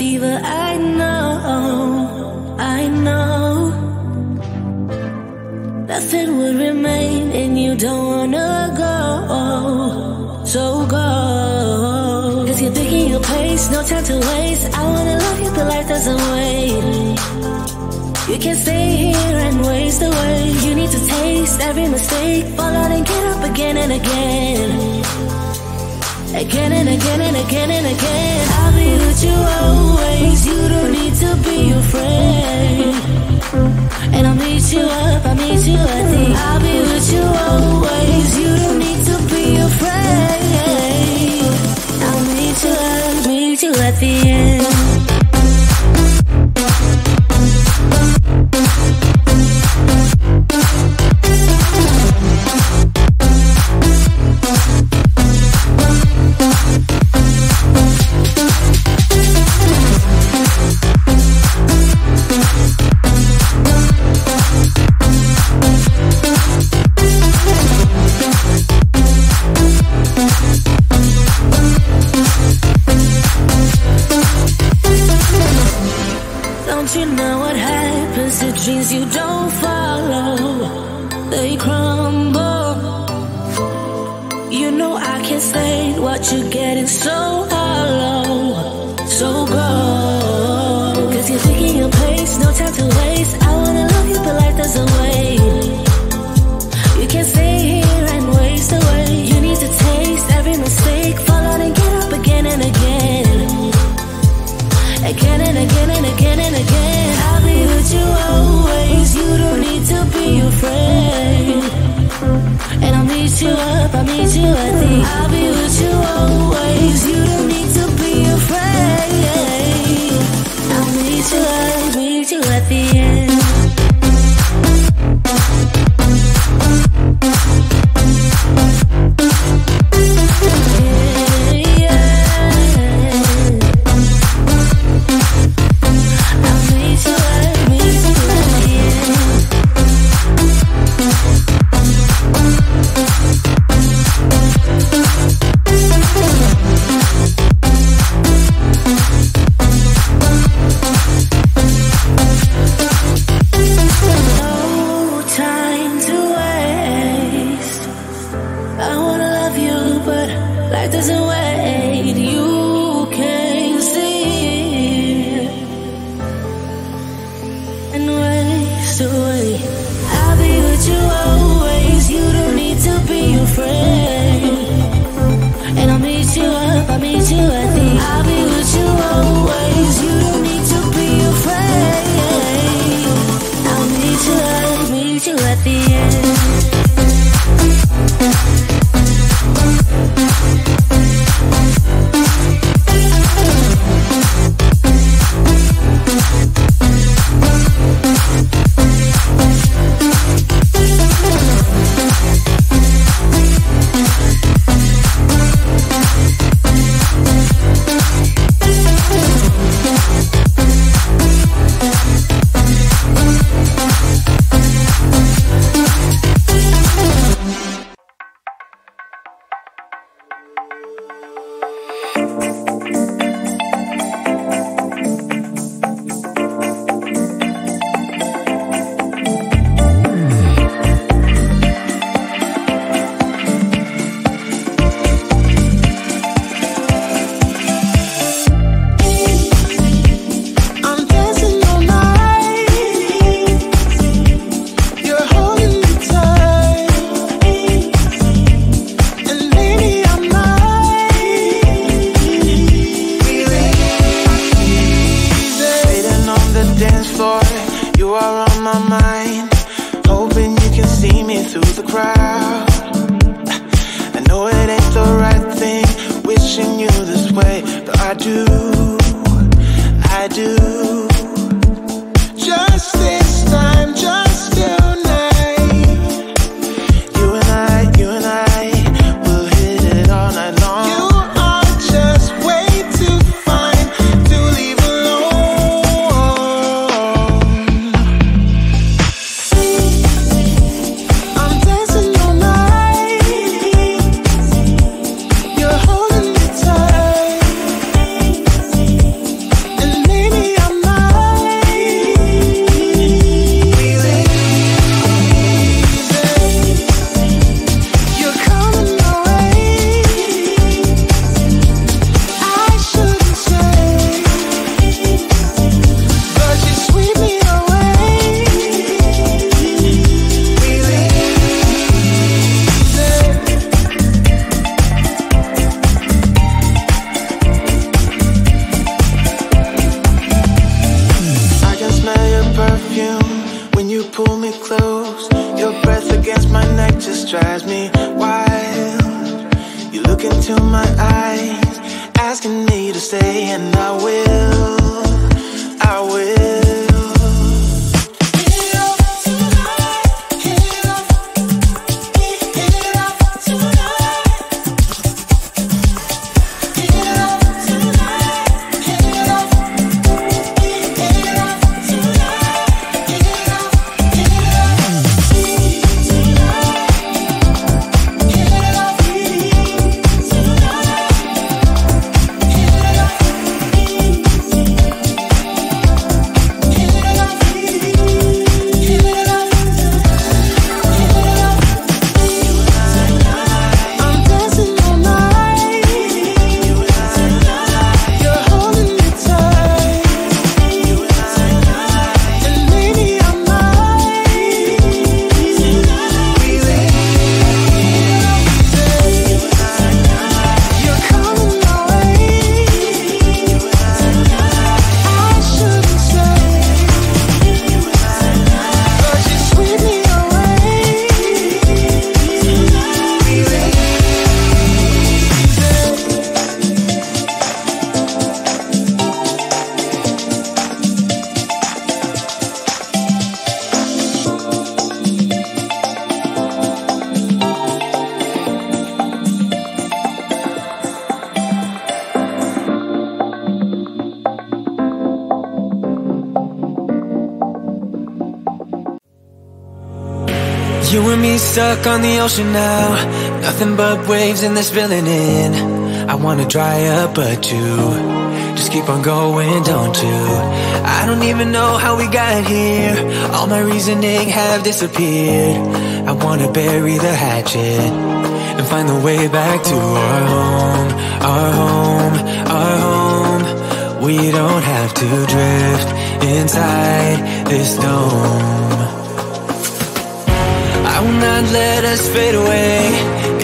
fever, I know, I know. Nothing would remain and you don't wanna go, so go. Cause you're picking your pace, no time to waste. I wanna love you but life doesn't wait. You can't stay here and waste away. You need to taste every mistake, fall out and get up again and again. Again and again and again and again. I'll be with you always, you don't need to be afraid. And I'll meet you up, I'll meet you at the end. I'll be with you always, you don't need to be afraid. I'll meet you up, meet you at the end. Dreams you don't follow, they crumble. You know I can't stay, what you're getting so hollow, so go. Cause you're thinking your pace, no time to waste. I wanna love you but life doesn't wait. You can't stay here and waste away. You need to taste every mistake, fall out and get up again and again. Again and again and again and again. I'll be with you always, you don't need to be afraid. And I'll meet you up, I'll meet you at the end. I'll be with you always, you don't need to be afraid. I'll meet you up, meet you at the end. And pull me close. Your breath against my neck just drives me wild. You look into my eyes, asking me to stay, and I will. You and me stuck on the ocean now, nothing but waves and this filling in. I wanna dry up but you just keep on going, don't you? I don't even know how we got here, all my reasoning have disappeared. I wanna bury the hatchet and find the way back to our home, our home, our home. We don't have to drift inside this dome. I will not let us fade away.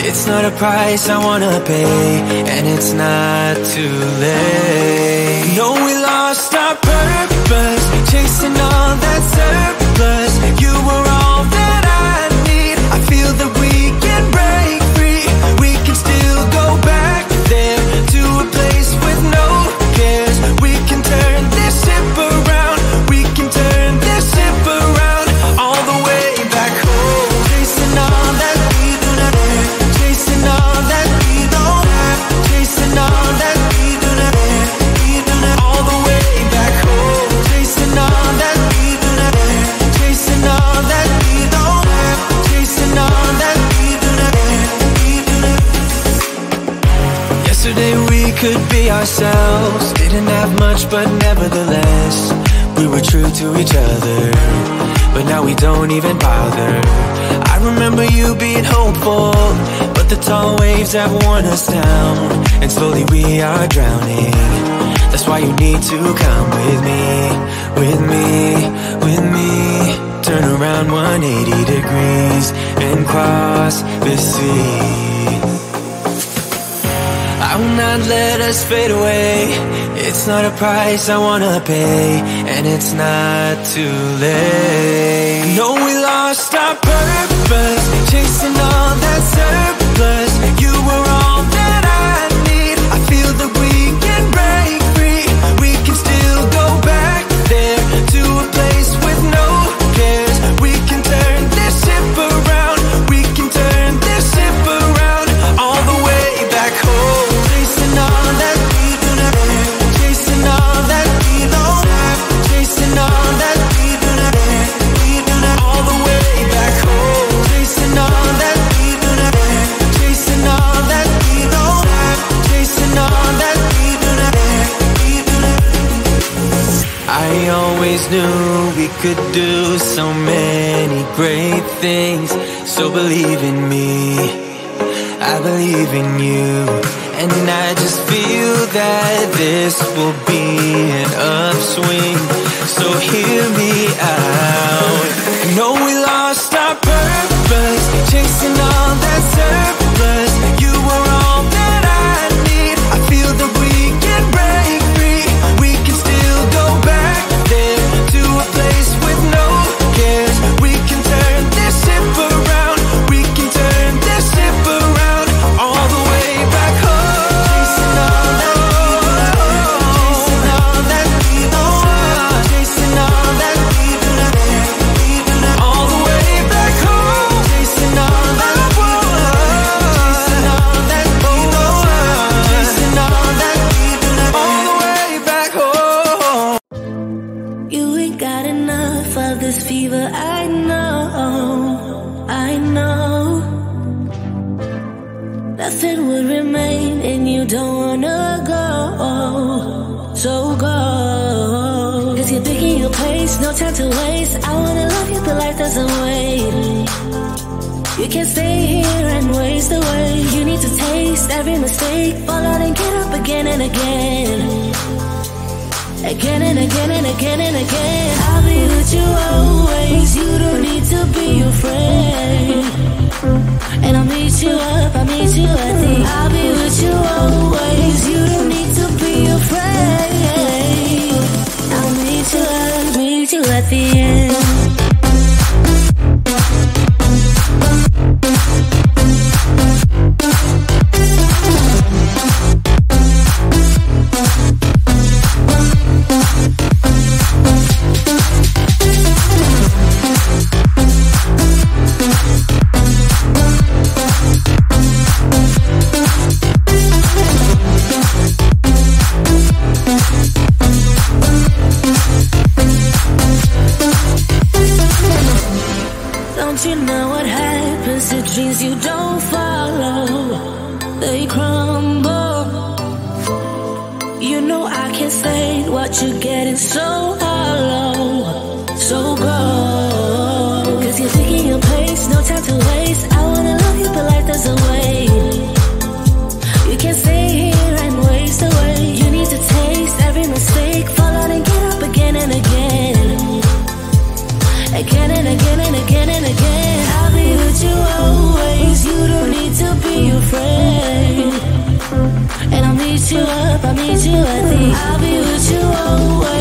It's not a price I wanna pay, and it's not too late. No, we lost our purpose, chasing all that surplus. You were all that I need. I feel that we can break free. We can still go back there to a place with no cares. We can turn this ship around. We can turn this ship around all the way back home. Chasing all that we do not have, chasing all that we don't have, chasing all that we do not have, we do not. All the way back home. Chasing all that we do not have, chasing all that we don't have, chasing all that we do not have, we do not. Yesterday we could be ourselves, didn't have much but nevertheless we were true to each other, but now we don't even bother. I remember you being hopeful, but the tall waves have worn us down, and slowly we are drowning. That's why you need to come with me, with me, with me. Turn around 180 degrees and cross the sea. I will not let us fade away. It's not a price I wanna pay, and it's not too late. No, we lost our purpose, chasing all that surplus. You were all that I need. I feel that we can break free. We can still go back there to a place with no cares. We can turn this ship around. We can turn this ship around all the way back home. Chasing all that we do not have, chasing all that we don't have, chasing all that we do not have, we do not. All the way back home. Chasing all that we do not have, chasing all that we don't have, chasing all that we do not have, we do not. I always knew we could do so many great things, so believe in me, I believe in you. And I just feel that this will be an upswing, so hear me out. No, we lost our purpose, chasing all that surplus. You were all that I need. I feel that we can break free. We can still go back there to a place with no cares. We this fever, I know, I know. Nothing would remain and you don't wanna go, so go. Cause you're picking your pace, no time to waste. I wanna love you but life doesn't wait. You can't stay here and waste away. You need to taste every mistake, fall out and get up again and again. Again and again and again and again. I'll be with you always, you don't need to be afraid. And I'll meet you up, I'll meet you at the end. I'll be with you always, you don't need to be afraid. I'll meet you up, meet you at the end. Don't you know what happens to dreams you don't follow? They crumble. You know I can't stay, what you're getting so hollow. So go. Cause you're taking your pace, no time to waste. I wanna love you but life doesn't wait. You can't stay here and waste away. You need to taste every mistake, fall out and get up again and again. Again and again and again and again. I'll be with you always, you don't need to be afraid. And I'll meet you up, I'll meet you at the end. I'll be with you always.